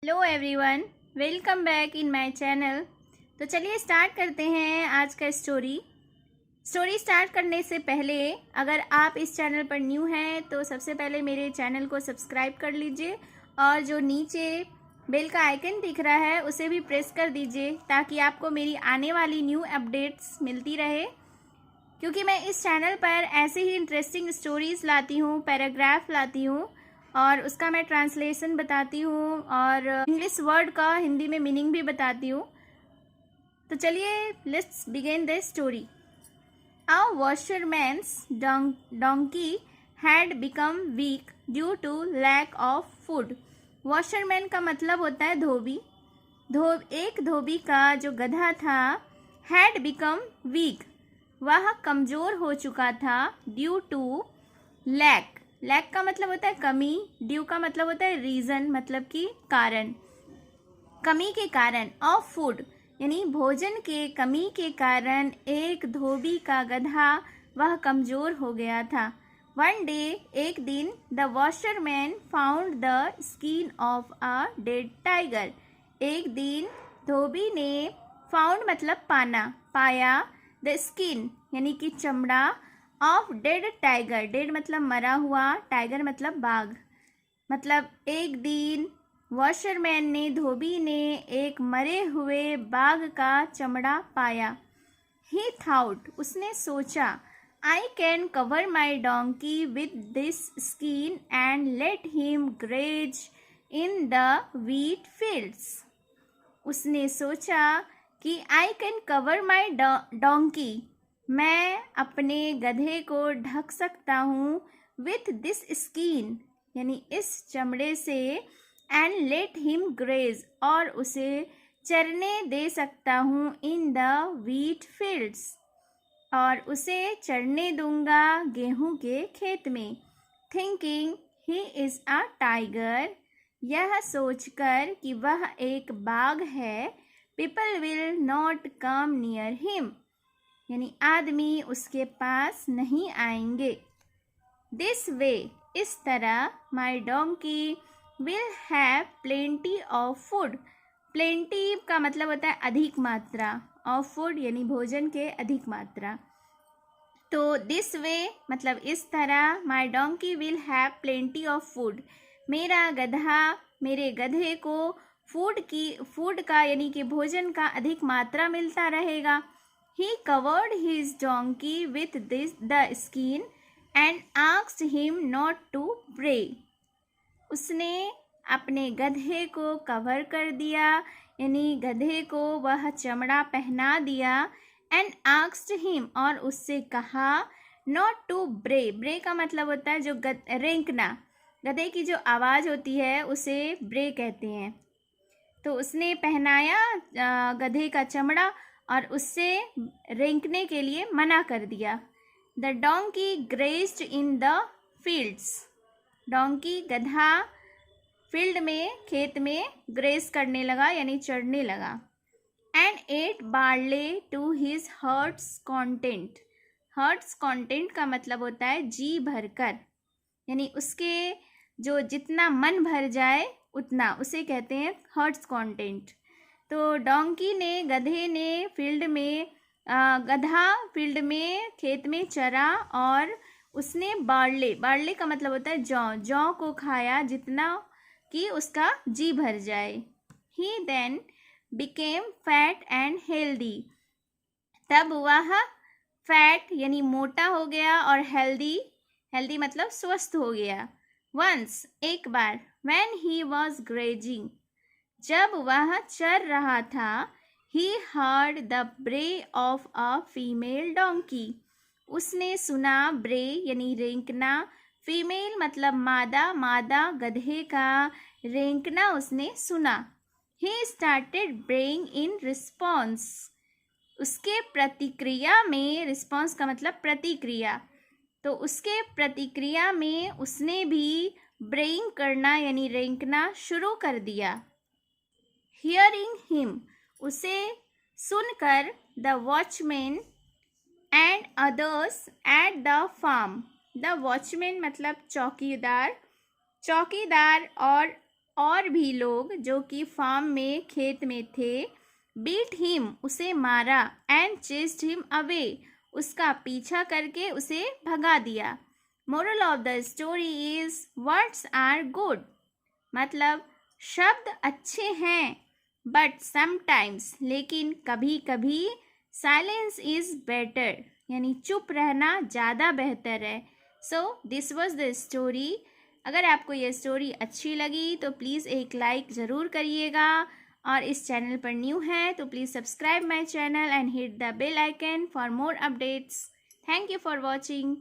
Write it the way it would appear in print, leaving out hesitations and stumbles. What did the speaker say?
Hello everyone, welcome back in my channel. तो चलिए start करते हैं आज का स्टोरी स्टार्ट करने से पहले अगर आप इस चैनल पर न्यू हैं तो सबसे पहले मेरे चैनल को सब्सक्राइब कर लीजिए और जो नीचे बेल का आइकन दिख रहा है उसे भी प्रेस कर दीजिए ताकि आपको मेरी आने वाली न्यू अपडेट्स मिलती रहे, क्योंकि मैं इस चैनल पर ऐसे ही इंटरेस्टिंग स्टोरीज़ लाती हूँ, पैराग्राफ लाती हूँ और उसका मैं ट्रांसलेशन बताती हूँ और इंग्लिश वर्ड का हिंदी में मीनिंग भी बताती हूँ। तो चलिए let's begin the story. A washerman's donkey had become weak due to lack of food. Washerman का मतलब होता है धोबी। एक धोबी का जो गधा था, हैड बिकम वीक, वह कमज़ोर हो चुका था, ड्यू टू लैक का मतलब होता है कमी, ड्यू का मतलब होता है रीज़न, मतलब कि कारण, कमी के कारण, ऑफ फूड यानी भोजन के कमी के कारण एक धोबी का गधा वह कमज़ोर हो गया था। वन डे, एक दिन, the washerman found the skin of a dead tiger. एक दिन धोबी ने फाउंड मतलब पाया, द स्किन यानी कि चमड़ा, ऑफ डेड टाइगर, डेड मतलब मरा हुआ, टाइगर मतलब बाघ। मतलब एक दिन वॉशरमैन ने, धोबी ने एक मरे हुए बाघ का चमड़ा पाया। ही थाउट, उसने सोचा, I can cover my donkey with this skin and let him graze in the wheat fields. उसने सोचा कि I can cover my donkey, मैं अपने गधे को ढक सकता हूँ, विथ दिस स्किन यानी इस चमड़े से, एंड लेट हिम ग्रेज और उसे चरने दे सकता हूँ, इन द व्हीट फील्ड्स और उसे चरने दूंगा गेहूं के खेत में। Thinking he is a tiger, यह सोचकर कि वह एक बाघ है, people will not come near him यानी आदमी उसके पास नहीं आएंगे। दिस वे, इस तरह, my donkey will have plenty of food. Plenty का मतलब होता है अधिक मात्रा, ऑफ फूड यानी भोजन के अधिक मात्रा। तो दिस वे मतलब इस तरह, my donkey will have plenty of food, मेरा गधा, मेरे गधे को फूड का यानी कि भोजन का अधिक मात्रा मिलता रहेगा। He covered his donkey with the skin and asked him not to bray. उसने अपने गधे को कवर कर दिया यानी गधे को वह चमड़ा पहना दिया, and asked him और उससे कहा, not to bray, bray का मतलब होता है जो रेंकना, गधे की जो आवाज़ होती है उसे ब्रे कहते हैं। तो उसने पहनाया गधे का चमड़ा और उससे रेंकने के लिए मना कर दिया। The donkey grazed in the fields, donkey गधा फील्ड में, खेत में ग्रेज करने लगा यानी चढ़ने लगा। And ate barley to his heart's content, heart's content का मतलब होता है जी भरकर यानी उसके जो जितना मन भर जाए उतना, उसे कहते हैं हर्ट्स कॉन्टेंट। तो डोंकी ने, गधे ने गधा फील्ड में, खेत में चरा और उसने बार्ले का मतलब होता है जौ को खाया जितना कि उसका जी भर जाए। He then became fat and healthy, तब वह फैट यानी मोटा हो गया और हेल्दी मतलब स्वस्थ हो गया। वंस, एक बार, व्हेन ही वॉज ग्रेजिंग, जब वह चर रहा था, ही हर्ड द ब्रे ऑफ अ फीमेल डोंकी, उसने सुना ब्रे यानी रेंकना, फीमेल मतलब मादा गधे का रेंकना उसने सुना। ही स्टार्टेड ब्रेइंग इन रिस्पॉन्स, उसके प्रतिक्रिया में, रिस्पॉन्स का मतलब प्रतिक्रिया, तो उसके प्रतिक्रिया में उसने भी ब्रेइंग करना यानी रेंकना शुरू कर दिया। हियरिंग हिम, उसे सुनकर, the watchman and others at the farm, the watchman मतलब चौकीदार और और भी लोग जो कि फार्म में खेत में थे, बीट हिम उसे मारा, एंड चेस्ड हिम अवे उसका पीछा करके उसे भगा दिया। Moral of the story is words are good, मतलब शब्द अच्छे हैं, बट समटाइम्स लेकिन कभी कभी साइलेंस इज बेटर, यानी चुप रहना ज़्यादा बेहतर है। So this was the story. अगर आपको यह स्टोरी अच्छी लगी तो प्लीज़ एक लाइक ज़रूर करिएगा, और इस चैनल पर न्यू है तो please subscribe my channel and hit the bell icon for more updates. Thank you for watching.